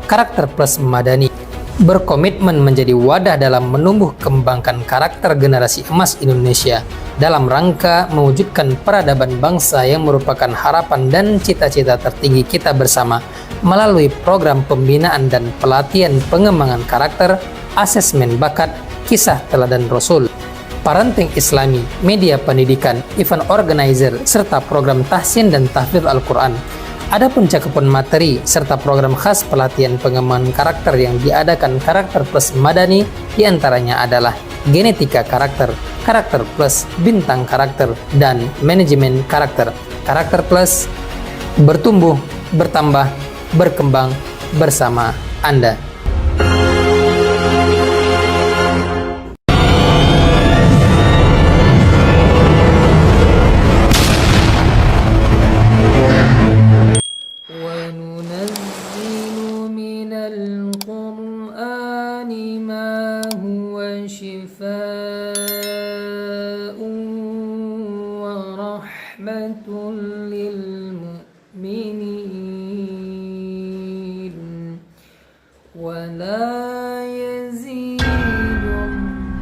Karakter Plus Madani berkomitmen menjadi wadah dalam menumbuh kembangkan karakter generasi emas Indonesia dalam rangka mewujudkan peradaban bangsa yang merupakan harapan dan cita-cita tertinggi kita bersama melalui program pembinaan dan pelatihan pengembangan karakter, asesmen bakat, kisah teladan Rasul, parenting Islami, media pendidikan, event organizer, serta program tahsin dan tahfidz Al-Quran. Adapun cakupan materi serta program khas pelatihan pengembangan karakter yang diadakan Karakter Plus Madani diantaranya adalah genetika karakter, karakter plus bintang karakter, dan manajemen karakter. Karakter Plus bertumbuh, bertambah, berkembang bersama Anda. شفاء ورحمة للمؤمنين ولا يزيد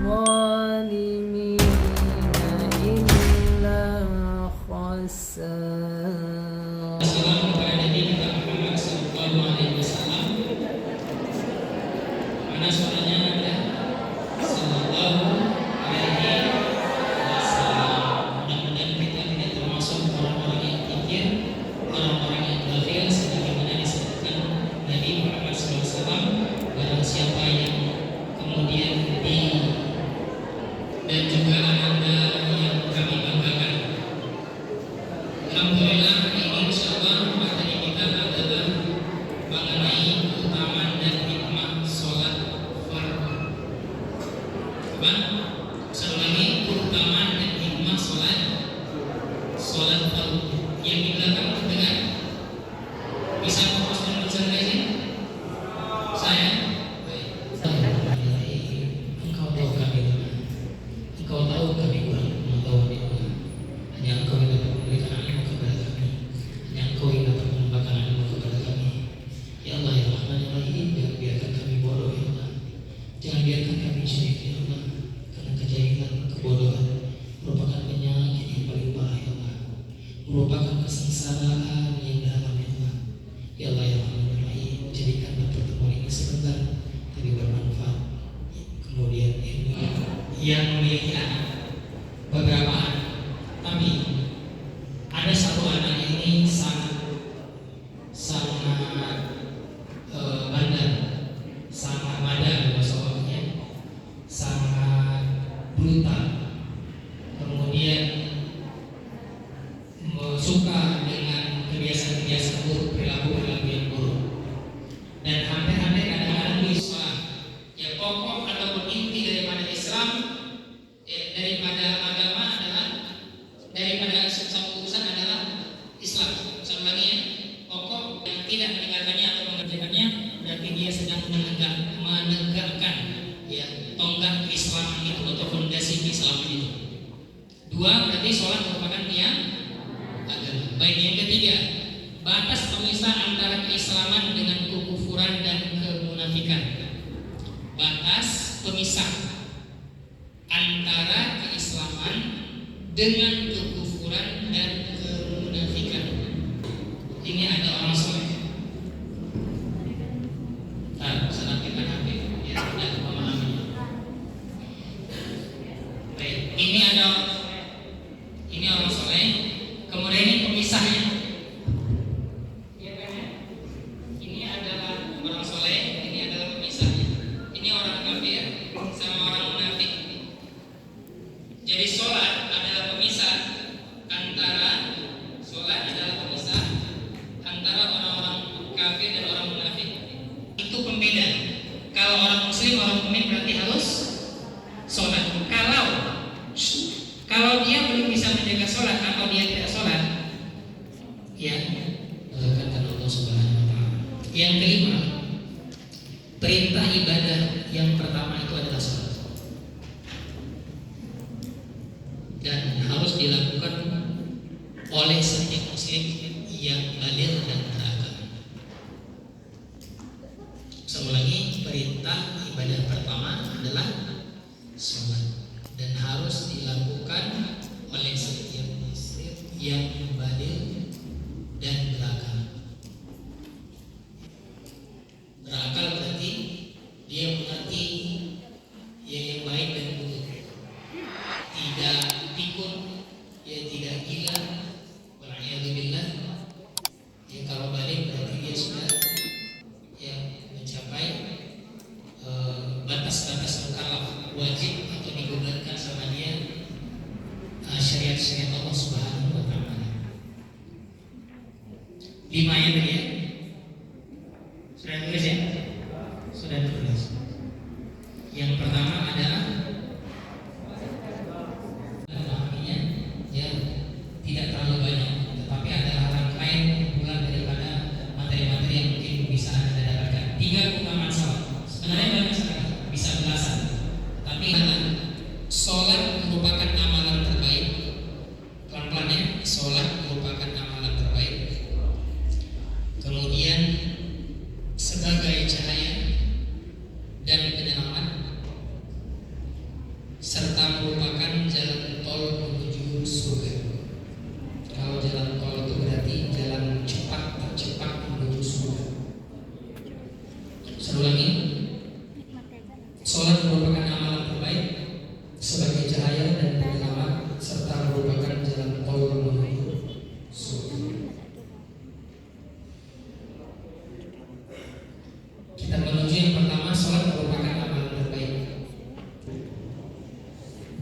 الظالمين إلا خسارا. Dan juga Anda yang kami banggakan. Alhamdulillah, hari ini insyaallah materi kita adalah mengenai keutamaan dan hikmah sholat fardu. Sekali lagi, keutamaan dan hikmah sholat fardu. Yang di belakang terdengar? Bisa fokus dan bicara ini? Saya? Engkau tahu kami kurang mengetahui Allah. Hanya Engkau yang dapat memberikan ilmu kepada kami. Hanya Engkau yang dapat menambahkan ilmu kepada kami. Ya Allah, ya Rahman, ya Rahim, jangan biarkan kami bodoh, ya Allah. Jangan biarkan kami syirik, ya Allah. Karena kejahilan, kebodohan merupakan penyakit yang paling parah, ya Allah. Merupakan kesengsaraan yang dalam, ya Allah. Ya Allah, ya Rahman, ya Rahim, jadikanlah pertemuan ini sebentar tapi bermanfaat. Kemudian ilmu yang memiliki anak, beberapa anak, tapi ada satu anak ini sangat bandar, sangat madar bahasa orangnya, sangat brutal, kemudian suka dengan kebiasaan-kebiasaan buruk, perilaku yang buruk, dan hampir-hampir kadang-kadang bisa ya pokok ataupun inti daripada Islam, daripada agama adalah, daripada satu urusan adalah Islam. Sama lagi ya, pokok yang tidak meninggalkannya atau mengerjakannya berarti dia sedang menegakkan ya tonggak Islam itu atau fondasi Islam itu. Dua, berarti sholat merupakan tiang agama. Baik, yang ketiga, batas pemisah antara keislaman dengan kekufuran dan kemunafikan. Batas pemisah antara keislaman dengan kekufuran dan kemunafikan. Ini ada orang soleh. Salah kita nanti ya tidak memahami. Baik, ini orang soleh. Kemudian ini pemisahnya. Ini adalah orang soleh. Ini adalah pemisahnya. Ini orang kafir sama orang munafik. Jadi sholat adalah pemisah antara orang-orang kafir dan orang munafik. Itu pembeda. Kalau orang muslim, orang mukmin berarti harus sholat. Kalau dia belum bisa menjaga sholat atau dia tidak sholat, ya kata Allah Subhanahu Wa Taala. Yang kelima, perintah ibadah yang pertama itu adalah sholat, dan harus dilakukan oleh setiap muslim yang baligh dan beragama. adalah sholat, dan harus dilakukan oleh setiap muslim yang baligh dan berakal. Berakal berarti dia mengerti yang baik dan buruk, tidak pikun, tidak gila, wal'iyadzubillah. Kalau balik berarti dia sudah mencapai batas-batas mukallaf, wajib atau digunakan sama dia syariat-syariat Allah Subhanahu wa Ta'ala. 5 ya tadi ya. Sudah tulis ya? Sudah tulis. Yang pertama adalah memahaminya ya tidak terlalu banyak, tetapi adalah rangkaian kumpulan daripada materi-materi yang mungkin bisa Anda dapatkan. 3 keutamaan salat. Sebenarnya banyak sekali, bisa belasan. Tapi sholat merupakan amalan terbaik. Pelan-pelan ya, sholat merupakan amalan terbaik. Kemudian sebagai cahaya dan penyelamat, serta merupakan jalan tol menuju surga. Kalau jalan tol itu berarti jalan cepat, tercepat menuju surga. Saya ulangi, sholat merupakan amalan terbaik sebagai cahaya dan penyelamat, serta merupakan jalan tol menuju surga. Kita menuju yang pertama, sholat merupakan amalan terbaik.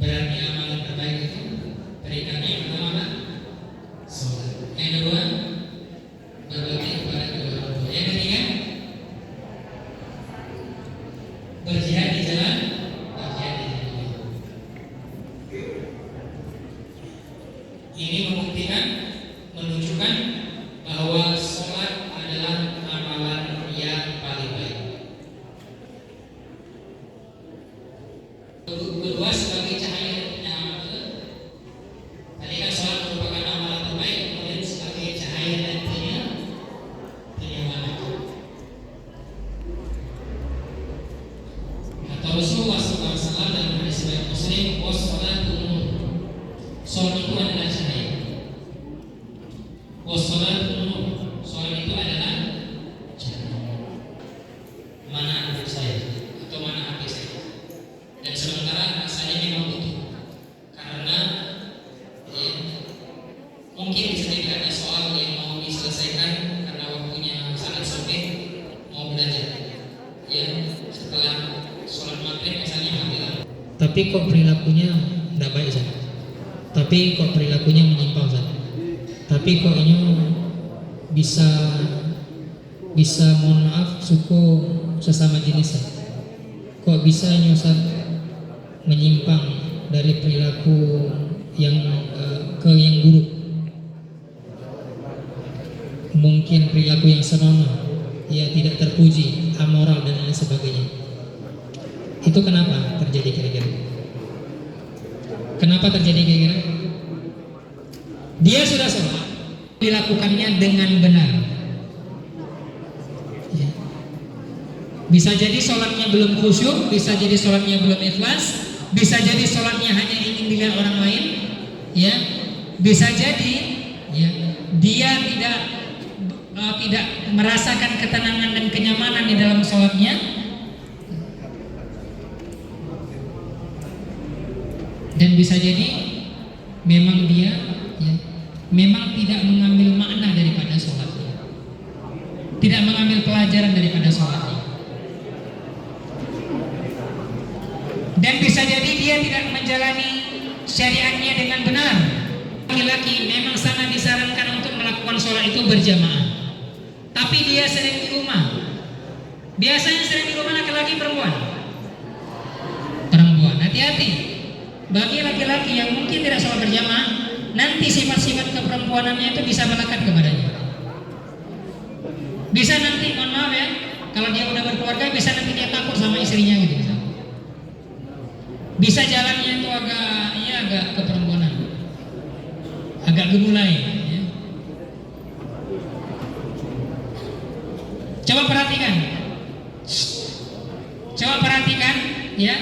Berarti amalan terbaik itu peringkatnya yang pertama sholat. Yang kedua, berbakti kepada kedua orang tua. Yang ketiga, berjihad di jalan Allah. Ini membuktikan, menunjukkan bahwa sholat adalah amalan yang paling baik. Kedua, sebagai cahaya dan penyelamat. Tadi kan sholat merupakan amalan terbaik, kemudian sebagai cahaya dan penyelamat. Kata Rasulullah SAW dalam hadis riwayat Muslim, wassalatu nur. Sholat itu adalah cahaya. Wassalatu nur. Sholat itu adalah cahaya. Mana anak saya atau mana hati saya? Dan sementara saya memang butuh, karena ya, mungkin bisa jadi ada soal yang mau diselesaikan karena waktunya sangat sempit, mau belajar ya setelah sholat maghrib misalnya ambil. Tapi kok perilakunya tidak baik Zat? Tapi kok perilakunya menyimpang Zat? Tapi kok ini bisa mohon maaf suku sesama jenis Zat? Kok bisa Ustaz menyimpang dari perilaku yang ke yang buruk, mungkin perilaku yang senonoh, ya tidak terpuji, amoral dan lain sebagainya. Itu kenapa terjadi kira-kira? Kenapa terjadi kira-kira? Dia sudah sholat, dilakukannya dengan benar. Ya. Bisa jadi sholatnya belum khusyuk, bisa jadi sholatnya belum ikhlas, bisa jadi sholatnya hanya ingin dilihat orang lain, ya. Bisa jadi, ya, dia tidak merasakan ketenangan dan kenyamanan di dalam sholatnya, dan bisa jadi memang dia, ya, memang tidak mengambil makna daripada sholatnya, tidak mengambil pelajaran daripada sholatnya. Dan bisa jadi dia tidak menjalani syariatnya dengan benar. Laki-laki memang sangat disarankan untuk melakukan sholat itu berjamaah, tapi dia sering di rumah. Biasanya sering di rumah laki-laki perempuan. Hati-hati bagi laki-laki yang mungkin tidak sholat berjamaah, nanti sifat-sifat keperempuanannya itu bisa melekat kepadanya. Bisa nanti, mohon maaf ya, kalau dia udah berkeluarga, bisa nanti dia takut sama istrinya gitu. Bisa jalannya itu agak keperempuanan, agak gemulai, ya. Coba perhatikan, ya,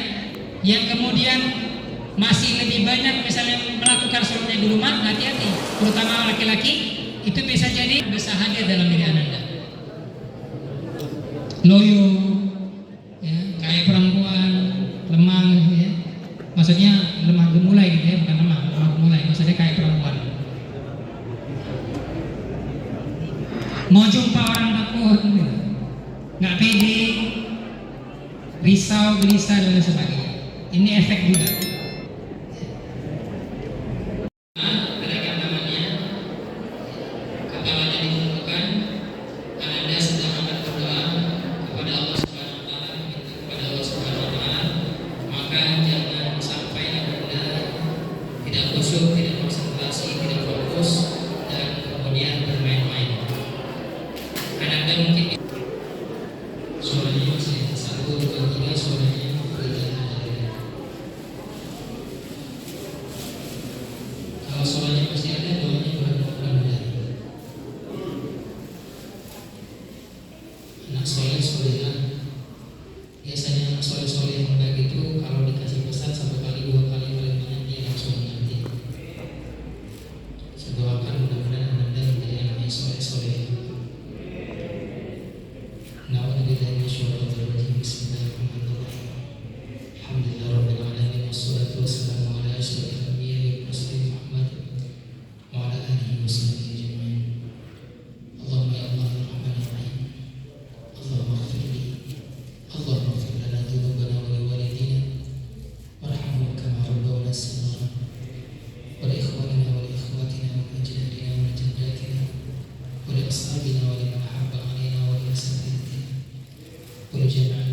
yang kemudian masih lebih banyak misalnya melakukan sholatnya di rumah, hati-hati, terutama laki-laki, itu bisa jadi bersahaja dalam diri Anda. Loyo, ya, kayak perempuan, lemah, ya. Maksudnya lemah gemulai gitu ya, bukan lemah gemulai, maksudnya kayak perempuan. Mau jumpa orang takut, nggak pede, risau, gelisah dan lain sebagainya. Ini efek juga. Gerakan tangannya, kepalanya ditundukkan, Anda sedang akan berdoa kepada Allah Subhanahu Wa Taala, kepada Allah Subhanahu Wa Taala. Maka jangan sampai Anda tidak khusyuk, tidak konsentrasi, tidak fokus, dan kemudian bermain-main. Anda mungkin suaranya masih 1, 2, 3, suaranya berjalan. Kalau suaranya masih ada, doanya mudah-mudahan. Anak soleh-solehan, biasanya anak soleh-soleh yang baik itu kalau dikasih pesan 1 kali, 2 kali, paling banyak dia langsung mengerti. Saya doakan mudah-mudahan Anda menjadi anak yang soleh-soleh. Na'udzubillahi minasyaitonir rajim. Bismillahirrahmanirrahim. Alhamdulillahirabbil alamin wassalatu wassalamu ala asyrofil anbiya'i wal mursalin Muhammad wa ala alihi washabihi ajma'in. Allahumma ya Allah ar-Rahmanir Rahim. Allahumma ighfirli. Allahumma ighfir lana dzunubana wa liwalidina warhamhum kama rabbawna shaghira. Wa li ikhwanina wa li akhwatina wa li ajdadina wa li jaddatina wa li ashabina wa liman habba alaina wa li ashabihi wa li jami'il